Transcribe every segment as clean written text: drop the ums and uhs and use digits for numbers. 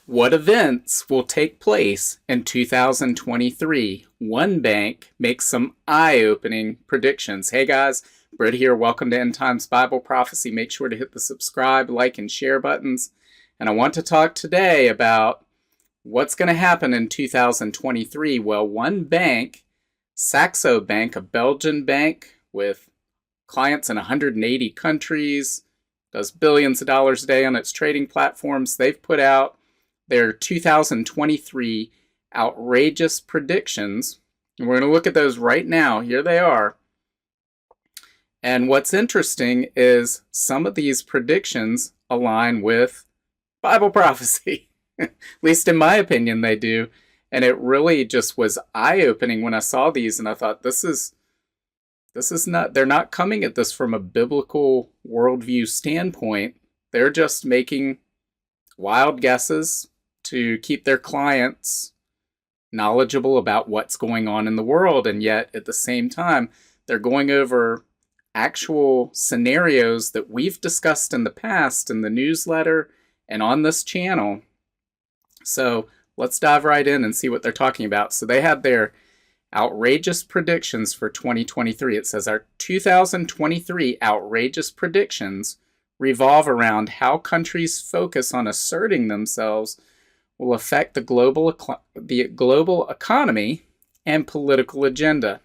What events will take place in 2023? One bank makes some eye-opening predictions. Hey guys, Britt here. Welcome to End Times Bible Prophecy. Make sure to hit the subscribe, like, and share buttons. And I want to talk today about what's going to happen in 2023. Well, one bank, Saxo Bank, a Belgian bank with clients in 180 countries, does billions of dollars a day on its trading platforms. They've put out their 2023 outrageous predictions. And we're going to look at those right now. Here they are. And what's interesting is some of these predictions align with Bible prophecy. At least in my opinion, they do. And it really just was eye-opening when I saw these, and I thought, this is not, they're not coming at this from a biblical worldview standpoint. They're just making wild guesses to keep their clients knowledgeable about what's going on in the world, and yet at the same time they're going over actual scenarios that we've discussed in the past in the newsletter and on this channel. So let's dive right in and see what they're talking about. So they had their outrageous predictions for 2023. It says our 2023 outrageous predictions revolve around how countries' focus on asserting themselves will affect the global economy and political agenda.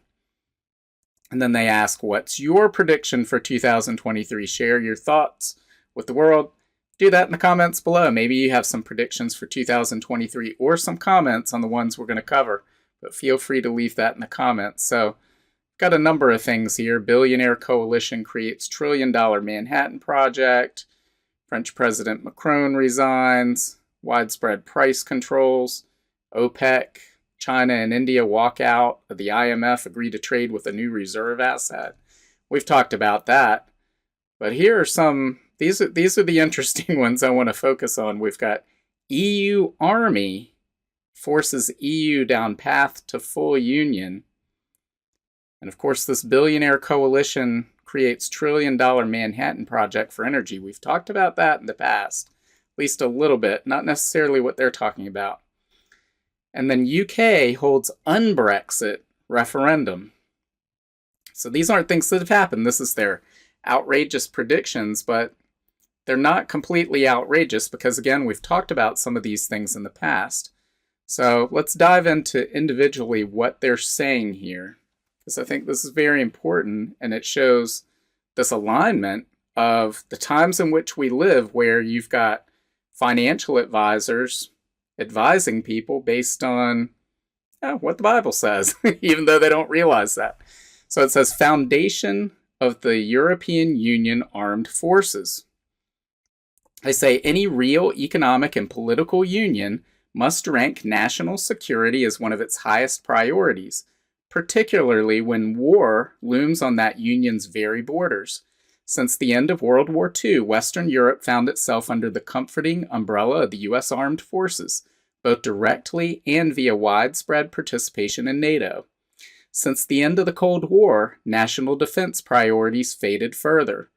And then they ask, what's your prediction for 2023? Share your thoughts with the world. Do that in the comments below. Maybe you have some predictions for 2023 or some comments on the ones we're going to cover. But feel free to leave that in the comments. So, got a number of things here. Billionaire coalition creates $1 trillion Manhattan Project. French President Macron resigns. Widespread price controls. OPEC, China and India walk out. The IMF agree to trade with a new reserve asset. We've talked about that. But here are some, these are the interesting ones I want to focus on. We've got EU Army forces EU down path to full union. And of course, this billionaire coalition creates $1 trillion Manhattan Project for energy. We've talked about that in the past, at least a little bit, not necessarily what they're talking about. And then UK holds un-Brexit referendum. So these aren't things that have happened. This is their outrageous predictions, but they're not completely outrageous because, again, we've talked about some of these things in the past. So let's dive into individually what they're saying here, because I think this is very important, and it shows this alignment of the times in which we live, where you've got financial advisors advising people based on what the Bible says, even though they don't realize that. So it says, foundation of the European Union Armed Forces. They say any real economic and political union must rank national security as one of its highest priorities, particularly when war looms on that union's very borders. Since the end of World War II, Western Europe found itself under the comforting umbrella of the U.S. Armed Forces, both directly and via widespread participation in NATO. Since the end of the Cold War, national defense priorities faded further.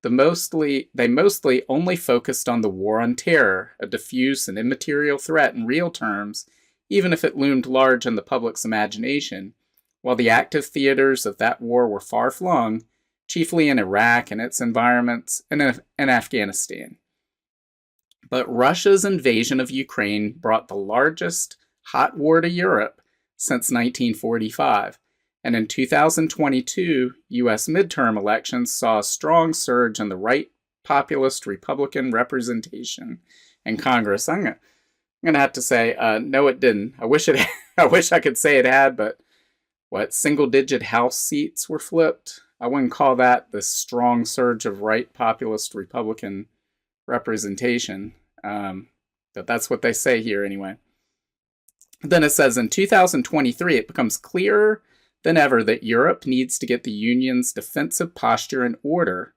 They mostly only focused on the war on terror, a diffuse and immaterial threat in real terms, even if it loomed large in the public's imagination, while the active theaters of that war were far-flung, chiefly in Iraq and its environments, and in Afghanistan. But Russia's invasion of Ukraine brought the largest hot war to Europe since 1945. And in 2022, U.S. midterm elections saw a strong surge in the right populist Republican representation in Congress. I'm gonna have to say, no, it didn't. I wish I could say it had, but what, single-digit House seats were flipped? I wouldn't call that the strong surge of right populist Republican representation. But that's what they say here anyway. Then it says, in 2023, it becomes clearer than ever that Europe needs to get the Union's defensive posture in order,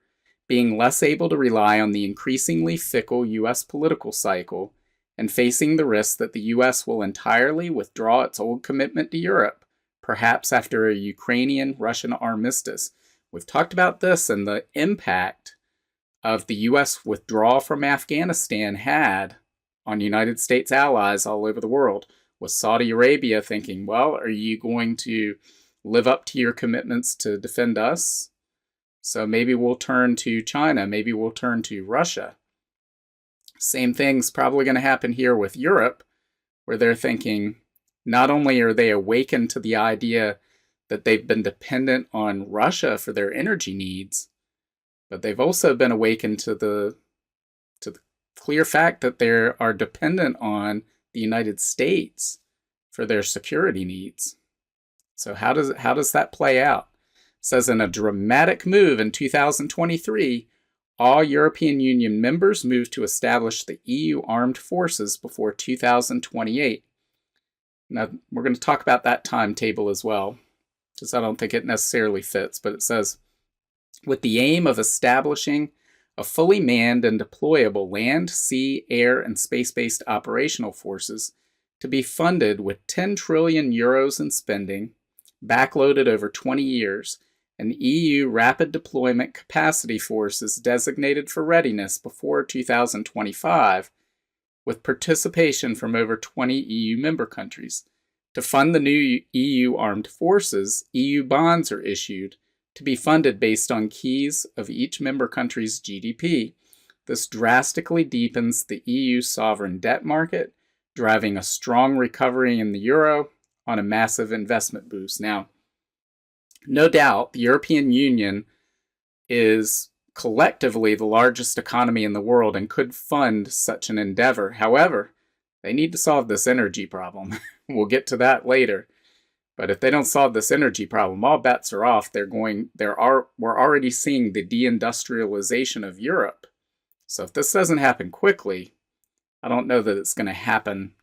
being less able to rely on the increasingly fickle U.S. political cycle and facing the risk that the U.S. will entirely withdraw its old commitment to Europe, perhaps after a Ukrainian-Russian armistice. We've talked about this and the impact of the U.S. withdrawal from Afghanistan had on United States allies all over the world. Was Saudi Arabia thinking, well, are you going to live up to your commitments to defend us? So maybe we'll turn to China. Maybe we'll turn to Russia. Same thing's probably going to happen here with Europe, where they're thinking, not only are they awakened to the idea that they've been dependent on Russia for their energy needs, but they've also been awakened to the clear fact that they are dependent on the United States for their security needs. So how does that play out? It says in a dramatic move in 2023, all European Union members moved to establish the EU armed forces before 2028. Now, we're going to talk about that timetable as well, because I don't think it necessarily fits, but it says, with the aim of establishing a fully manned and deployable land, sea, air, and space-based operational forces to be funded with 10 trillion euros in spending, backloaded over 20 years, an EU rapid deployment capacity force is designated for readiness before 2025, with participation from over 20 EU member countries. To fund the new EU armed forces, EU bonds are issued to be funded based on keys of each member country's GDP. This drastically deepens the EU sovereign debt market, driving a strong recovery in the euro on a massive investment boost. Now, no doubt, the European Union is collectively the largest economy in the world and could fund such an endeavor. However, they need to solve this energy problem. We'll get to that later. But if they don't solve this energy problem, all bets are off. We're already seeing the deindustrialization of Europe. So if this doesn't happen quickly, I don't know that it's going to happen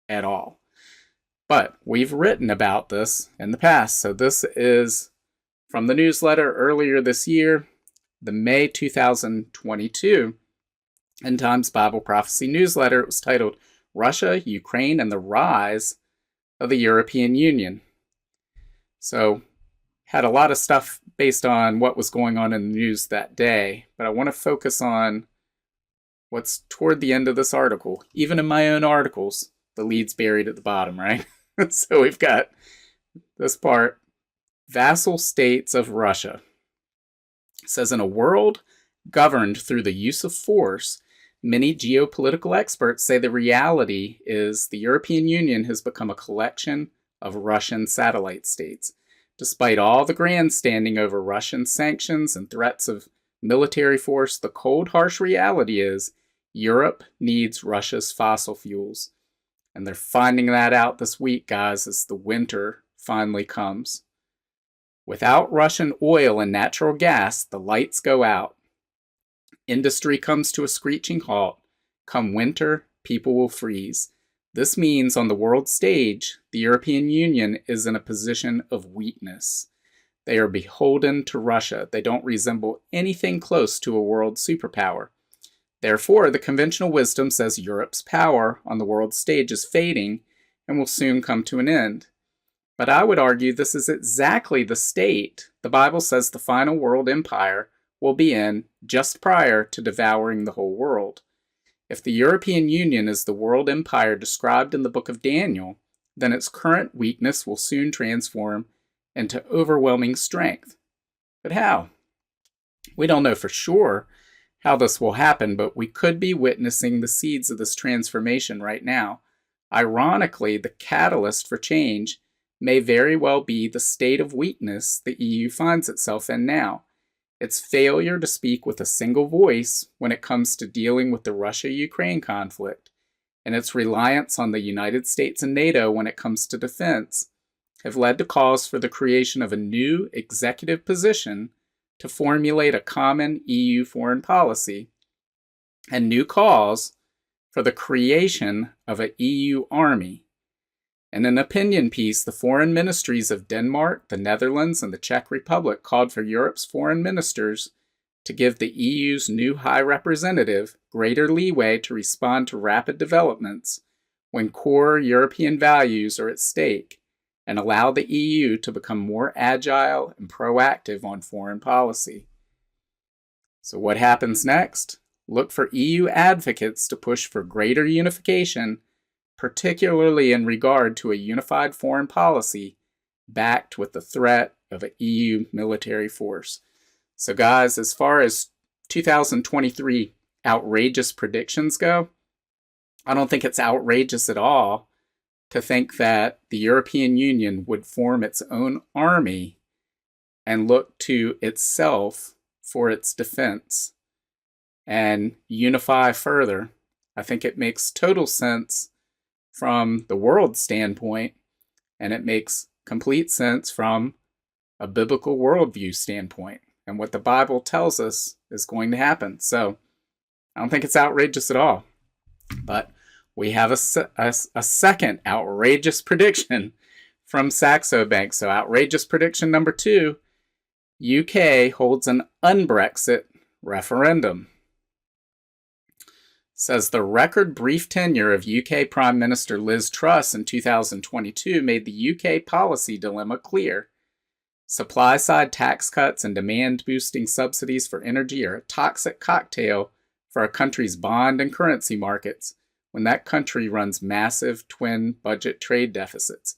at all. But we've written about this in the past. So this is from the newsletter earlier this year, the May 2022 End Times Bible Prophecy newsletter. It was titled Russia, Ukraine, and the Rise of the European Union. So had a lot of stuff based on what was going on in the news that day, but I want to focus on what's toward the end of this article. Even in my own articles, the lead's buried at the bottom, right? So we've got this part, vassal states of Russia. It says, in a world governed through the use of force, many geopolitical experts say the reality is the European Union has become a collection of Russian satellite states. Despite all the grandstanding over Russian sanctions and threats of military force, the cold, harsh reality is Europe needs Russia's fossil fuels. And they're finding that out this week, guys, as the winter finally comes. Without Russian oil and natural gas, the lights go out. Industry comes to a screeching halt. Come winter, people will freeze. This means on the world stage, the European Union is in a position of weakness. They are beholden to Russia. They don't resemble anything close to a world superpower. Therefore, the conventional wisdom says Europe's power on the world stage is fading and will soon come to an end. But I would argue this is exactly the state the Bible says the final world empire will be in just prior to devouring the whole world. If the European Union is the world empire described in the book of Daniel, then its current weakness will soon transform into overwhelming strength. But how? We don't know for sure how this will happen, but we could be witnessing the seeds of this transformation right now. Ironically, the catalyst for change may very well be the state of weakness the EU finds itself in now. Its failure to speak with a single voice when it comes to dealing with the Russia-Ukraine conflict, and its reliance on the United States and NATO when it comes to defense, have led to calls for the creation of a new executive position to formulate a common EU foreign policy, and new calls for the creation of an EU army. In an opinion piece, the foreign ministries of Denmark, the Netherlands, and the Czech Republic called for Europe's foreign ministers to give the EU's new High Representative greater leeway to respond to rapid developments when core European values are at stake, and allow the EU to become more agile and proactive on foreign policy. So what happens next? look for EU advocates to push for greater unification, particularly in regard to a unified foreign policy backed with the threat of an EU military force. So guys, as far as 2023 outrageous predictions go, I don't think it's outrageous at all to think that the European Union would form its own army and look to itself for its defense and unify further. I think it makes total sense from the world standpoint, and it makes complete sense from a biblical worldview standpoint and what the Bible tells us is going to happen. So I don't think it's outrageous at all. But we have a second outrageous prediction from Saxo Bank. So outrageous prediction number 2, UK holds an un-Brexit referendum. Says the record brief tenure of UK Prime Minister Liz Truss in 2022 made the UK policy dilemma clear. Supply-side tax cuts and demand-boosting subsidies for energy are a toxic cocktail for a country's bond and currency markets when that country runs massive twin budget trade deficits.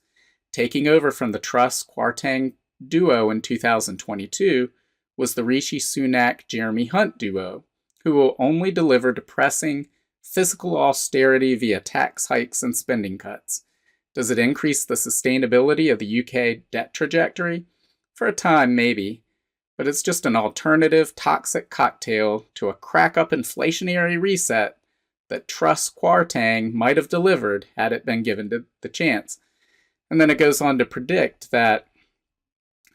Taking over from the Truss-Kwarteng duo in 2022 was the Rishi Sunak-Jeremy Hunt duo, who will only deliver depressing fiscal austerity via tax hikes and spending cuts. Does it increase the sustainability of the UK debt trajectory? For a time, maybe, but it's just an alternative toxic cocktail to a crack-up inflationary reset that Truss-Kwarteng might have delivered had it been given the chance. And then it goes on to predict that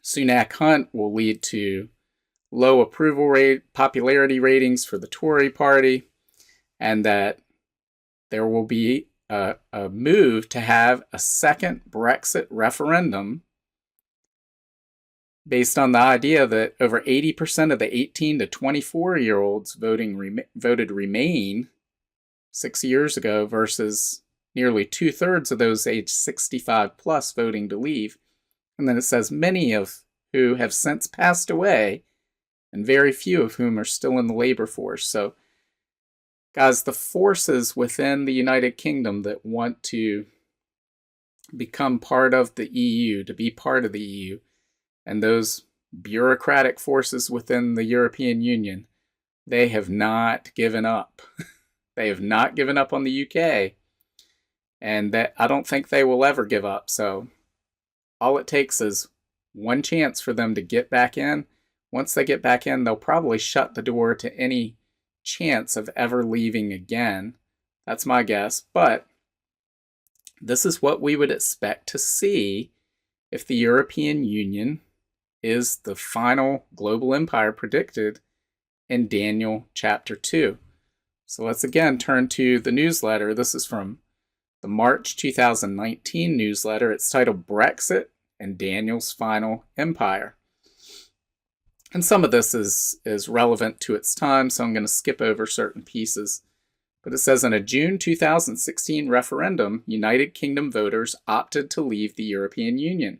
Sunak-Hunt will lead to low approval rate, popularity ratings for the Tory party, and that there will be a move to have a second Brexit referendum based on the idea that over 80% of the 18 to 24-year-olds voted Remain 6 years ago versus nearly 2/3 of those aged 65 plus voting to leave. And then it says many of who have since passed away and very few of whom are still in the labor force. So, guys, the forces within the United Kingdom that want to become part of the EU, to be part of the EU, and those bureaucratic forces within the European Union, they have not given up. They have not given up on the UK, and that I don't think they will ever give up. So all it takes is one chance for them to get back in. Once they get back in, they'll probably shut the door to any chance of ever leaving again. That's my guess. But this is what we would expect to see if the European Union is the final global empire predicted in Daniel chapter 2. So let's again turn to the newsletter. This is from the March 2019 newsletter. It's titled Brexit and Daniel's Final Empire. And some of this is relevant to its time, so I'm going to skip over certain pieces. But it says, in a June 2016 referendum, United Kingdom voters opted to leave the European Union.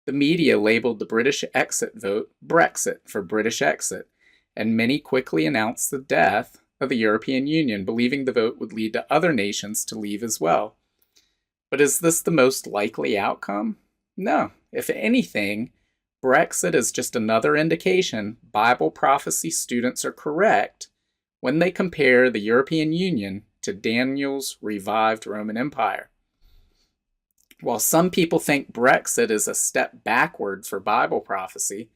The media labeled the British exit vote Brexit for British exit, and many quickly announced the death of the European Union, believing the vote would lead to other nations to leave as well. But is this the most likely outcome? No. If anything, Brexit is just another indication Bible prophecy students are correct when they compare the European Union to Daniel's revived Roman Empire. While some people think Brexit is a step backward for Bible prophecy,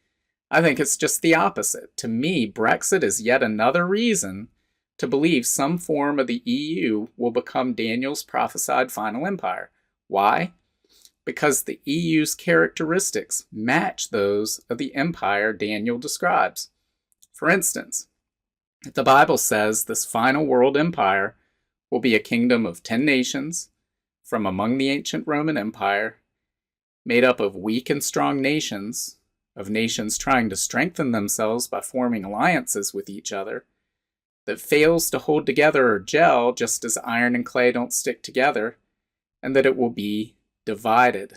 I think it's just the opposite. To me, Brexit is yet another reason to believe some form of the EU will become Daniel's prophesied final empire. Why? Because the EU's characteristics match those of the empire Daniel describes. For instance, the Bible says this final world empire will be a kingdom of 10 nations from among the ancient Roman Empire, made up of weak and strong nations, of nations trying to strengthen themselves by forming alliances with each other, that fails to hold together or gel just as iron and clay don't stick together, and that it will be divided.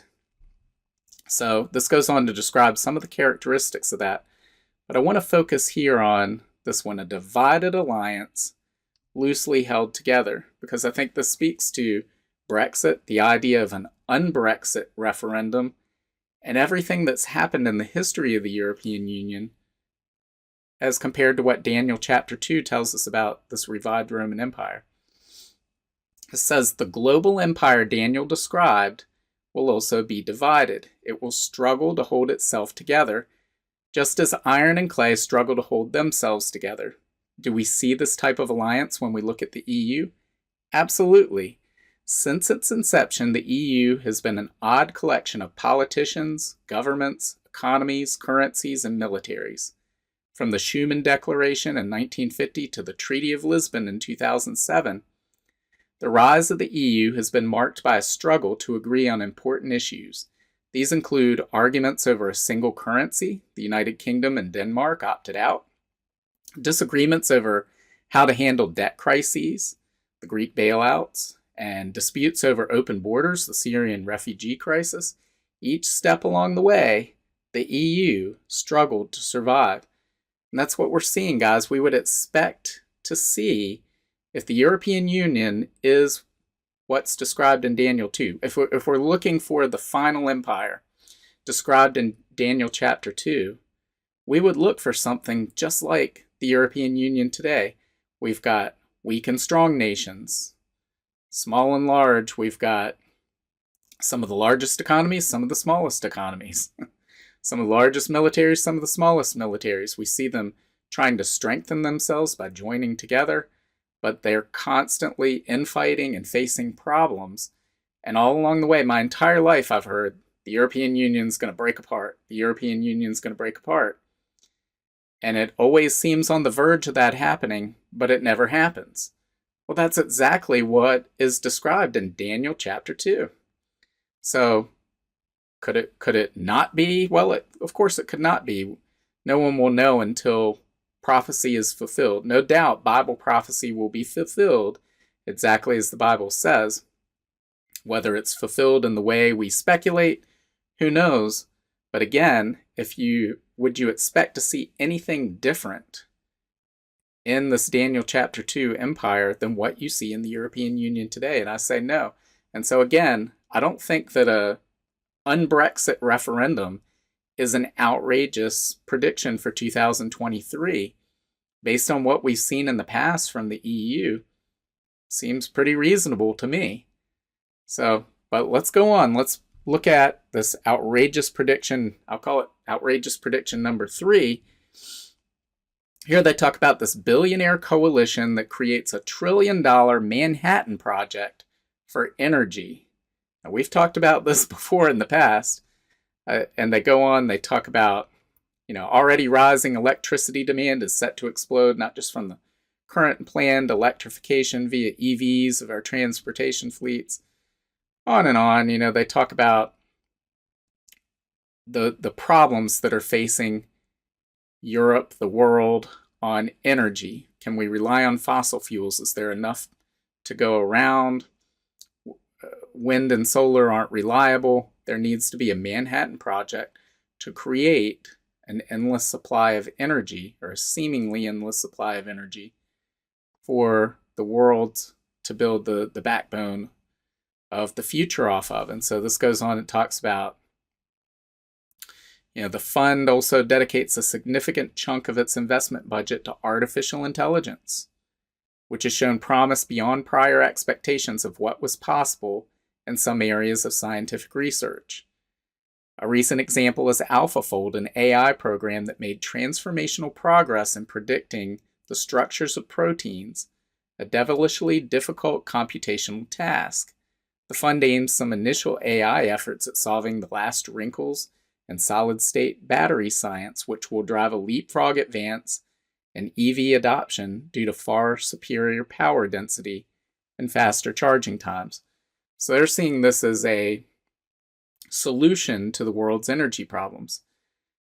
So this goes on to describe some of the characteristics of that, but I want to focus here on this one a divided alliance loosely held together, because I think this speaks to Brexit, the idea of an un-Brexit referendum, and everything that's happened in the history of the European Union as compared to what Daniel chapter 2 tells us about this revived Roman Empire. It says the global empire Daniel described will also be divided. It will struggle to hold itself together, just as iron and clay struggle to hold themselves together. Do we see this type of alliance when we look at the EU? Absolutely. Since its inception, the EU has been an odd collection of politicians, governments, economies, currencies, and militaries. From the Schuman Declaration in 1950 to the Treaty of Lisbon in 2007, the rise of the EU has been marked by a struggle to agree on important issues. These include arguments over a single currency. The United Kingdom and Denmark opted out. Disagreements over how to handle debt crises, the Greek bailouts, and disputes over open borders, the Syrian refugee crisis. Each step along the way, the EU struggled to survive. And that's what we're seeing, guys. We would expect to see if the European Union is what's described in Daniel 2. If we're looking for the final empire described in Daniel chapter 2, we would look for something just like the European Union today. We've got weak and strong nations, small and large. We've got some of the largest economies, some of the smallest economies, some of the largest militaries, some of the smallest militaries. We see them trying to strengthen themselves by joining together, but they're constantly infighting and facing problems. And all along the way, my entire life, I've heard the European Union's going to break apart. The European Union's going to break apart. And it always seems on the verge of that happening, but it never happens. Well, that's exactly what is described in Daniel chapter 2. So, could it not be? Well, of course it could not be. No one will know until prophecy is fulfilled. No doubt Bible prophecy will be fulfilled exactly as the Bible says. Whether it's fulfilled in the way we speculate, who knows? But again, would you expect to see anything different in this Daniel chapter 2 empire than what you see in the European Union today? And I say no. And so again, I don't think that a un-Brexit referendum is an outrageous prediction for 2023. Based on what we've seen in the past from the EU, seems pretty reasonable to me. So, but let's go on. Let's look at this outrageous prediction. I'll call it outrageous prediction number 3. Here they talk about this billionaire coalition that creates $1 trillion Manhattan Project for energy. Now, we've talked about this before in the past, and they go on, they talk about, already rising electricity demand is set to explode, not just from the current planned electrification via EVs of our transportation fleets, on and on. They talk about the problems that are facing Europe, the world, on energy. Can we rely on fossil fuels? Is there enough to go around? Wind and solar aren't reliable. There needs to be a Manhattan Project to create an endless supply of energy, or a seemingly endless supply of energy, for the world to build the backbone of the future off of. And so this goes on and talks about, the fund also dedicates a significant chunk of its investment budget to artificial intelligence, which has shown promise beyond prior expectations of what was possible in some areas of scientific research. A recent example is AlphaFold, an AI program that made transformational progress in predicting the structures of proteins, a devilishly difficult computational task. The fund aims some initial AI efforts at solving the last wrinkles in solid-state battery science, which will drive a leapfrog advance in EV adoption due to far superior power density and faster charging times. So they're seeing this as a solution to the world's energy problems.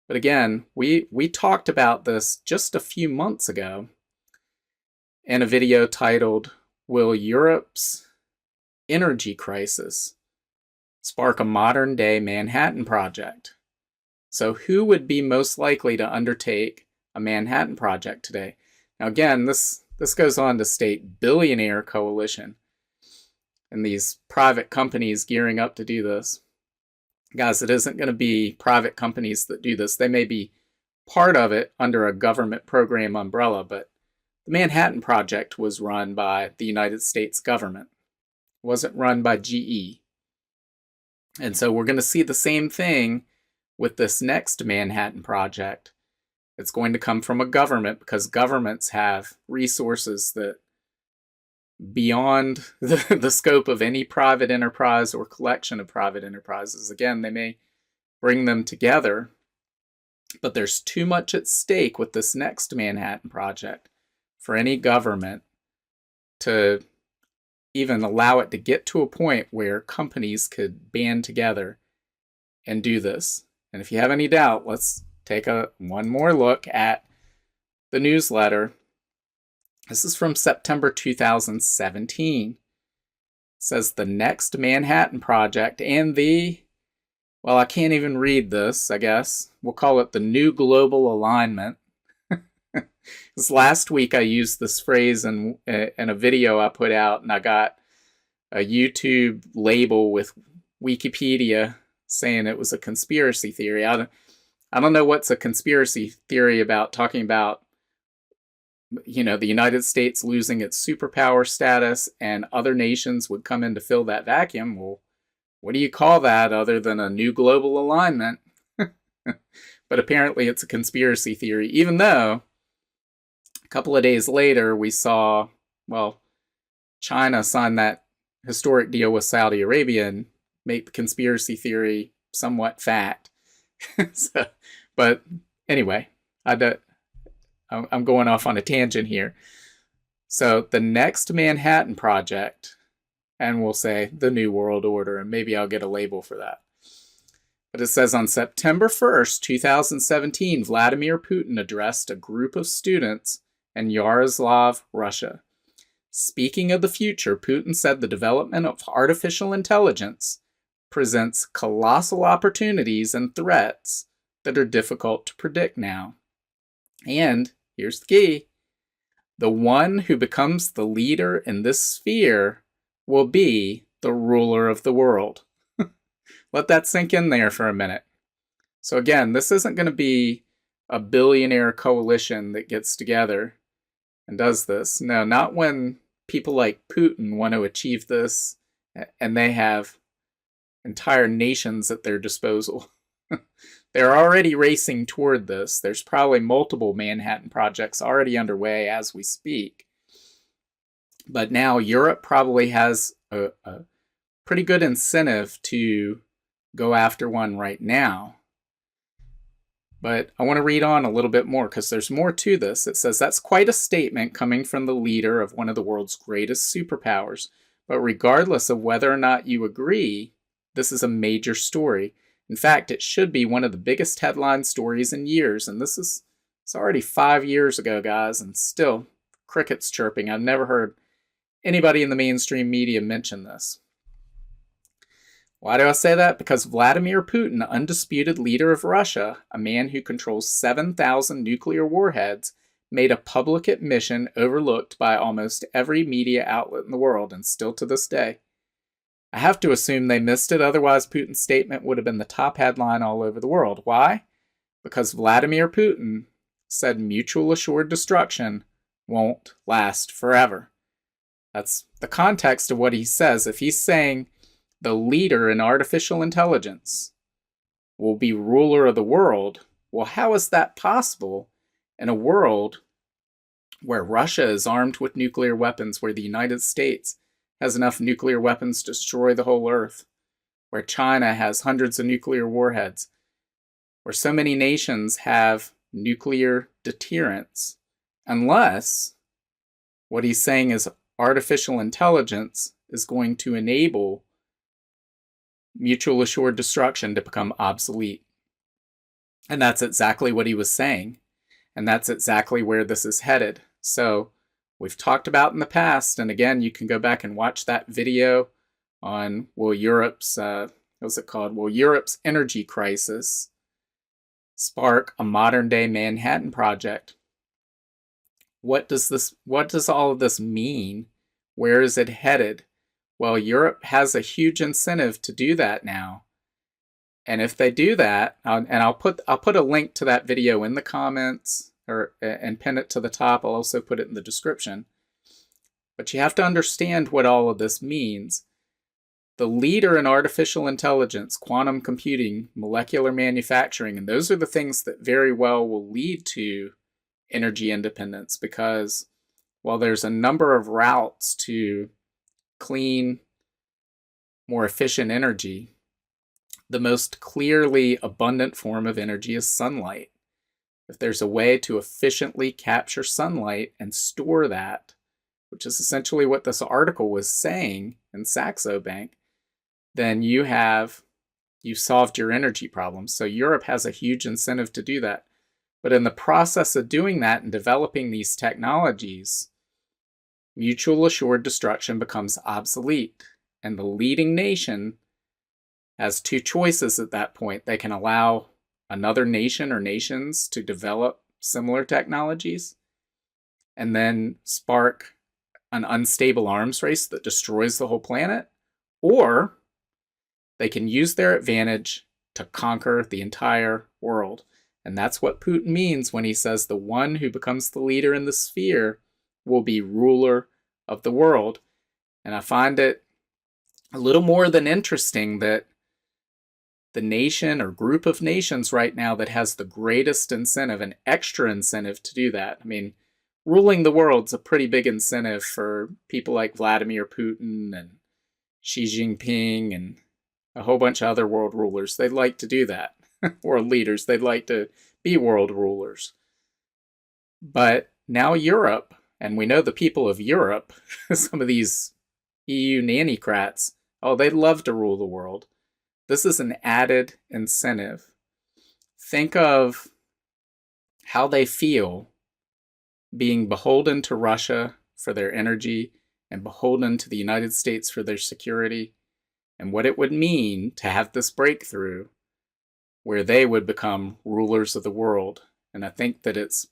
But again, we talked about this just a few months ago in a video titled, "Will Europe's Energy Crisis Spark a Modern-Day Manhattan Project?" So who would be most likely to undertake a Manhattan Project today? Now again, this goes on to state billionaire coalition and these private companies gearing up to do this. Guys, it isn't going to be private companies that do this. They may be part of it under a government program umbrella, but the Manhattan Project was run by the United States government. It wasn't run by GE. And so we're going to see the same thing with this next Manhattan Project. It's going to come from a government because governments have resources that beyond the scope of any private enterprise or collection of private enterprises. Again, they may bring them together, but there's too much at stake with this next Manhattan Project for any government to even allow it to get to a point where companies could band together and do this. And if you have any doubt, let's take one more look at the newsletter. This is from September 2017. It says the next Manhattan Project and well, I can't even read this, I guess. We'll call it the New Global Alignment. Because last week I used this phrase in a video I put out, and I got a YouTube label with Wikipedia saying it was a conspiracy theory. I don't know what's a conspiracy theory about, talking about, the United States losing its superpower status and other nations would come in to fill that vacuum. Well, what do you call that other than a new global alignment? But apparently it's a conspiracy theory, even though a couple of days later we saw, China sign that historic deal with Saudi Arabia and make the conspiracy theory somewhat fact. But anyway, I'm going off on a tangent here. So the next Manhattan Project, and we'll say the New World Order, and maybe I'll get a label for that. But it says on September 1st, 2017, Vladimir Putin addressed a group of students in Yaroslav, Russia. Speaking of the future, Putin said the development of artificial intelligence presents colossal opportunities and threats that are difficult to predict now. And here's the key: the one who becomes the leader in this sphere will be the ruler of the world. Let that sink in there for a minute. So again, this isn't going to be a billionaire coalition that gets together and does this. No, not when people like Putin want to achieve this and they have entire nations at their disposal. They're already racing toward this. There's probably multiple Manhattan Projects already underway as we speak. But now Europe probably has a pretty good incentive to go after one right now. But I want to read on a little bit more because there's more to this. It says, that's quite a statement coming from the leader of one of the world's greatest superpowers. But regardless of whether or not you agree, this is a major story. In fact, it should be one of the biggest headline stories in years. And it's already 5 years ago, guys, and still crickets chirping. I've never heard anybody in the mainstream media mention this. Why do I say that? Because Vladimir Putin, undisputed leader of Russia, a man who controls 7,000 nuclear warheads, made a public admission overlooked by almost every media outlet in the world, and still to this day. I have to assume they missed it, otherwise Putin's statement would have been the top headline all over the world. Why? Because Vladimir Putin said mutual assured destruction won't last forever. That's the context of what he says. If he's saying the leader in artificial intelligence will be ruler of the world, well, how is that possible in a world where Russia is armed with nuclear weapons, where the United States has enough nuclear weapons to destroy the whole earth, where China has hundreds of nuclear warheads, where so many nations have nuclear deterrence, unless what he's saying is artificial intelligence is going to enable mutual assured destruction to become obsolete. And that's exactly what he was saying. And that's exactly where this is headed. So we've talked about in the past, and again, you can go back and watch that video on, Europe's energy crisis spark a modern day Manhattan Project. What does all of this mean? Where is it headed? Well, Europe has a huge incentive to do that now. And if they do that, and I'll put a link to that video in the comments and pin it to the top. I'll also put it in the description. But you have to understand what all of this means. The leader in artificial intelligence, quantum computing, molecular manufacturing, and those are the things that very well will lead to energy independence, because while there's a number of routes to clean, more efficient energy, the most clearly abundant form of energy is sunlight. If there's a way to efficiently capture sunlight and store that, which is essentially what this article was saying in Saxo Bank, then you've solved your energy problem. So Europe has a huge incentive to do that. But in the process of doing that and developing these technologies, mutual assured destruction becomes obsolete. And the leading nation has two choices at that point. They can allow another nation or nations to develop similar technologies and then spark an unstable arms race that destroys the whole planet, or they can use their advantage to conquer the entire world. And that's what Putin means when he says the one who becomes the leader in the sphere will be ruler of the world. And I find it a little more than interesting that the nation or group of nations right now that has the greatest incentive, an extra incentive to do that. I mean, ruling the world's a pretty big incentive for people like Vladimir Putin and Xi Jinping and a whole bunch of other world rulers. They'd like to do that. World leaders, they'd like to be world rulers. But now Europe, and we know the people of Europe, some of these EU nannycrats, oh, they'd love to rule the world. This is an added incentive. Think of how they feel being beholden to Russia for their energy and beholden to the United States for their security, and what it would mean to have this breakthrough where they would become rulers of the world. And I think that it's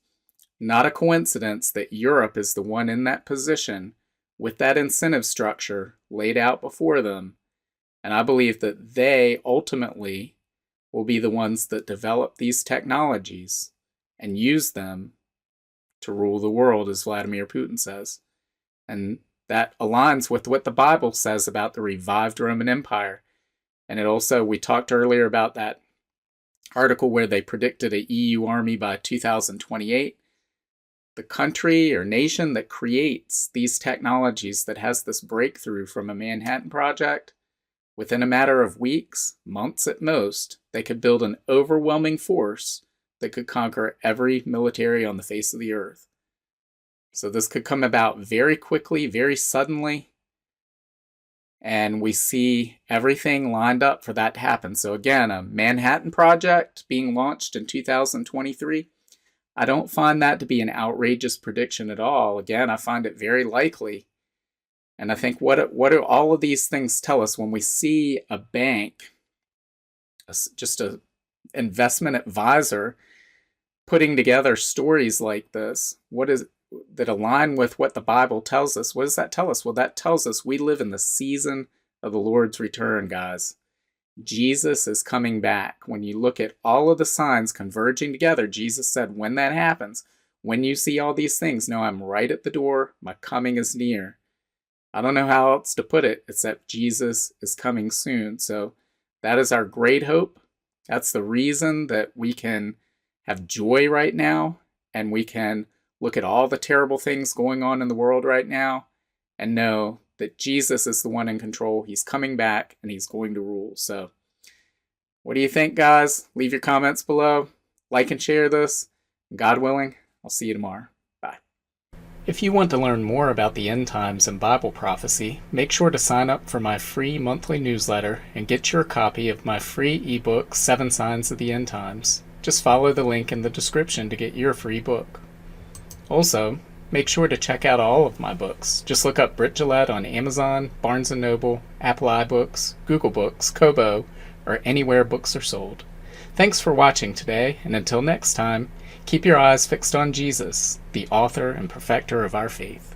not a coincidence that Europe is the one in that position with that incentive structure laid out before them. And I believe that they ultimately will be the ones that develop these technologies and use them to rule the world, as Vladimir Putin says. And that aligns with what the Bible says about the revived Roman Empire. And it also, we talked earlier about that article where they predicted a EU army by 2028. The country or nation that creates these technologies, that has this breakthrough from a Manhattan Project, within a matter of weeks, months at most, they could build an overwhelming force that could conquer every military on the face of the earth. So this could come about very quickly, very suddenly, and we see everything lined up for that to happen. So again, a Manhattan Project being launched in 2023, I don't find that to be an outrageous prediction at all. Again, I find it very likely. And I think what do all of these things tell us when we see a bank, just an investment advisor, putting together stories like this? What is that align with what the Bible tells us? What does that tell us? Well, that tells us we live in the season of the Lord's return, guys. Jesus is coming back. When you look at all of the signs converging together, Jesus said, when that happens, when you see all these things, know I'm right at the door, my coming is near. I don't know how else to put it except Jesus is coming soon. So that is our great hope. That's the reason that we can have joy right now, and we can look at all the terrible things going on in the world right now and know that Jesus is the one in control. He's coming back and he's going to rule. So what do you think, guys? Leave your comments below. Like and share this. God willing, I'll see you tomorrow. Bye. If you want to learn more about the end times and Bible prophecy, make sure to sign up for my free monthly newsletter and get your copy of my free ebook, 7 Signs of the End Times. Just follow the link in the description to get your free book. Also, make sure to check out all of my books. Just look up Britt on Amazon, Barnes & Noble, Apple iBooks, Google Books, Kobo, or anywhere books are sold. Thanks for watching today, and until next time, keep your eyes fixed on Jesus, the author and perfecter of our faith.